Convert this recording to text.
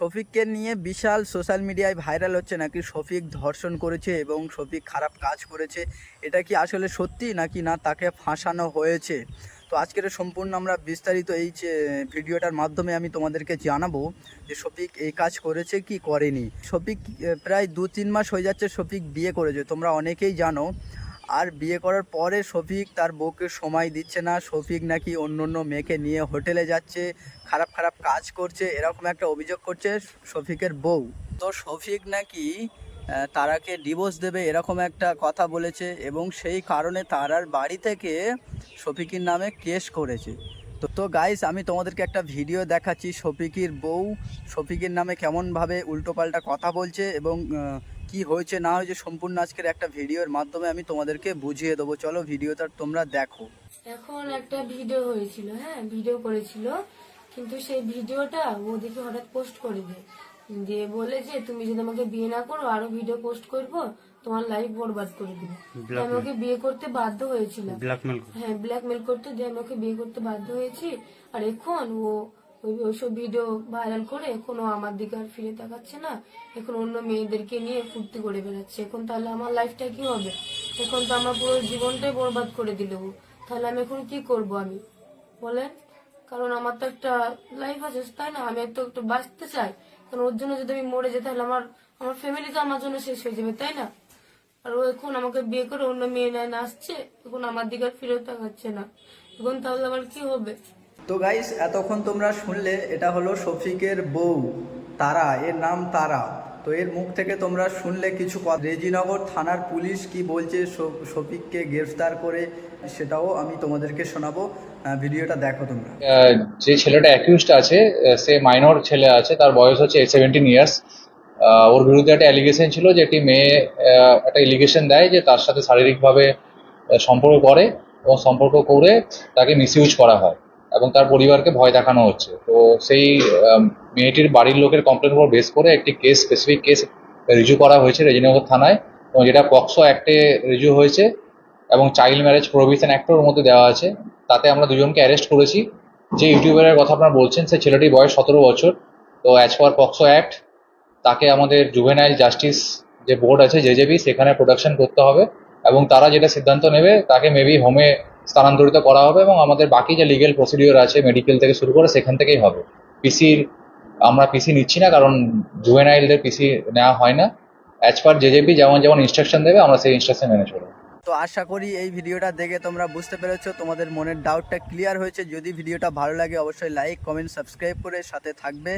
শফিককে নিয়ে বিশাল সোশ্যাল মিডিয়ায় ভাইরাল হচ্ছে নাকি শফিক ধর্ষণ করেছে এবং শফিক খারাপ কাজ করেছে। এটা কি আসলে সত্যি নাকি না তাকে ফাঁসানো হয়েছে? তো আজকের সম্পূর্ণ আমরা বিস্তারিত এই যে ভিডিওটার মাধ্যমে আমি তোমাদেরকে জানাবো যে শফিক এই কাজ করেছে কি করেনি। শফিক প্রায় 2-3 মাস হয়ে যাচ্ছে শফিক বিয়ে করেছে, তোমরা অনেকেই জানো। আর বিয়ে করার পরে শফিক তার বউকে সময় দিচ্ছে না, শফিক নাকি অন্য অন্য মেয়েকে নিয়ে হোটেলে যাচ্ছে, খারাপ খারাপ কাজ করছে, এরকম একটা অভিযোগ করছে শফিকের বউ। তো শফিক নাকি তারাকে ডিভোর্স দেবে এরকম একটা কথা বলেছে এবং সেই কারণে তারার বাড়ি থেকে শফিকের নামে কেস করেছে। তো গাইস, আমি তোমাদেরকে একটা ভিডিও দেখাচ্ছি শফিকের বউ শফিকের নামে কেমনভাবে উল্টোপাল্টা কথা বলছে এবং কি হয়েছে না হয়েছে সম্পূর্ণ আজকের একটা ভিডিওর মাধ্যমে আমি তোমাদেরকে বুঝিয়ে দেবো। চলো ভিডিওটা তোমরা দেখো। এখন একটা ভিডিও হয়েছিল, হ্যাঁ ভিডিও করেছিল, কিন্তু সেই ভিডিওটা ও দেখে হঠাৎ পোস্ট করে দিয়ে বলে যে তুমি যদি আমাকে বিয়ে না করো আরো ভিডিও পোস্ট করবো, তোমার লাইফ বরবাদ করে দিবে। আমি ওকে বিয়ে করতে বাধ্য হয়েছিলাম, হ্যাঁ ব্ল্যাকমেল করতে, দিয়ে আমি ওকে বিয়ে করতে বাধ্য হয়েছি। আর এখন ও ওইসব ভিডিও ভাইরাল করে এখনো আমার দিকে আর ফিরে তাকাচ্ছে না, এখন অন্য মেয়েদেরকে নিয়ে ফুর্তি করে বেড়াচ্ছে। এখন তাহলে আমার লাইফটা কি হবে? এখন তো আমার পুরো জীবনটাই বরবাদ করে দিল। তাহলে আমি এখন কি করব আমি বলেন? কারণ আমার তো একটা লাইফ আছে, তাই না? আমি একটু বাঁচতে চাই, কারণ ওর জন্য যদি আমি মরে যাই তাহলে আমার আমার ফ্যামিলি তো আমার জন্য শেষ হয়ে যাবে, তাই না? আর ও এখন আমাকে বিয়ে করে অন্য মেয়ে নেয় আসছে, এখন আমার দিকে আর ফিরে তাকাচ্ছে না, এখন তাহলে আমার কি হবে? তো গাইস, এতক্ষণ তোমরা শুনলে এটা হলো শফিকের বউ তারা, এর নাম তারা। তো এর মুখ থেকে তোমরা শুনলে কিছু কথা। রেজিনগর থানার পুলিশ কি বলছে শফিককে গ্রেফতার করে সেটাও আমি তোমাদেরকে শোনাবো। ভিডিওটা দেখো তোমরা। যে ছেলেটা অ্যাকিউজড আছে, সে মাইনর ছেলে আছে, তার বয়স হচ্ছে 17 ইয়ার্স। ওর বিরুদ্ধে একটা অ্যালিগেশন ছিল যে একটি মেয়ে একটা এলিগেশন দেয় যে তার সাথে শারীরিকভাবে সম্পর্ক করে এবং সম্পর্ক করে তাকে মিসইউজ করা হয় এবং তার পরিবারকে ভয় দেখানো হচ্ছে। তো সেই মেয়েটির বাড়ির লোকের কমপ্লেন উপর বেস করে একটি স্পেসিফিক কেস রিজু করা হয়েছে রেজিনগর থানায়, এবং যেটা পক্সো অ্যাক্টে রিজু হয়েছে এবং চাইল্ড ম্যারেজ প্রোহিবিশন অ্যাক্টের মধ্যে দেওয়া আছে। তাতে আমরা দুজনকে অ্যারেস্ট করেছি। যে ইউটিউবারের কথা আপনারা বলছেন সে ছেলেটির বয়স 17 বছর। তো অ্যাজ পার পক্সো অ্যাক্ট তাকে আমাদের জুভেনাইল জাস্টিস যে বোর্ড আছে জেজেবি, সেখানে প্রোডাকশন করতে হবে এবং তারা যেটা সিদ্ধান্ত নেবে তাকে মেবি হোমে স্থানান্তরিত করা হবে এবং আমাদের বাকি যে লিগেল প্রসিডিওর আছে মেডিকেল থেকে শুরু করে সেখান থেকেই হবে। আমরা পিসি নিচ্ছি না, কারণ জুভেনাইলদের পিসি নেওয়া হয় না। অ্যাজ পার জেজেবি যেমন যেমন ইনস্ট্রাকশন দেবে আমরা সেই ইনস্ট্রাকশন মেনে চলবো। তো আশা করি এই ভিডিওটা দেখে তোমরা বুঝতে পেরেছো, তোমাদের মনের ডাউটটা ক্লিয়ার হয়েছে। যদি ভিডিওটা ভালো লাগে অবশ্যই লাইক কমেন্ট সাবস্ক্রাইব করে সাথে থাকবে।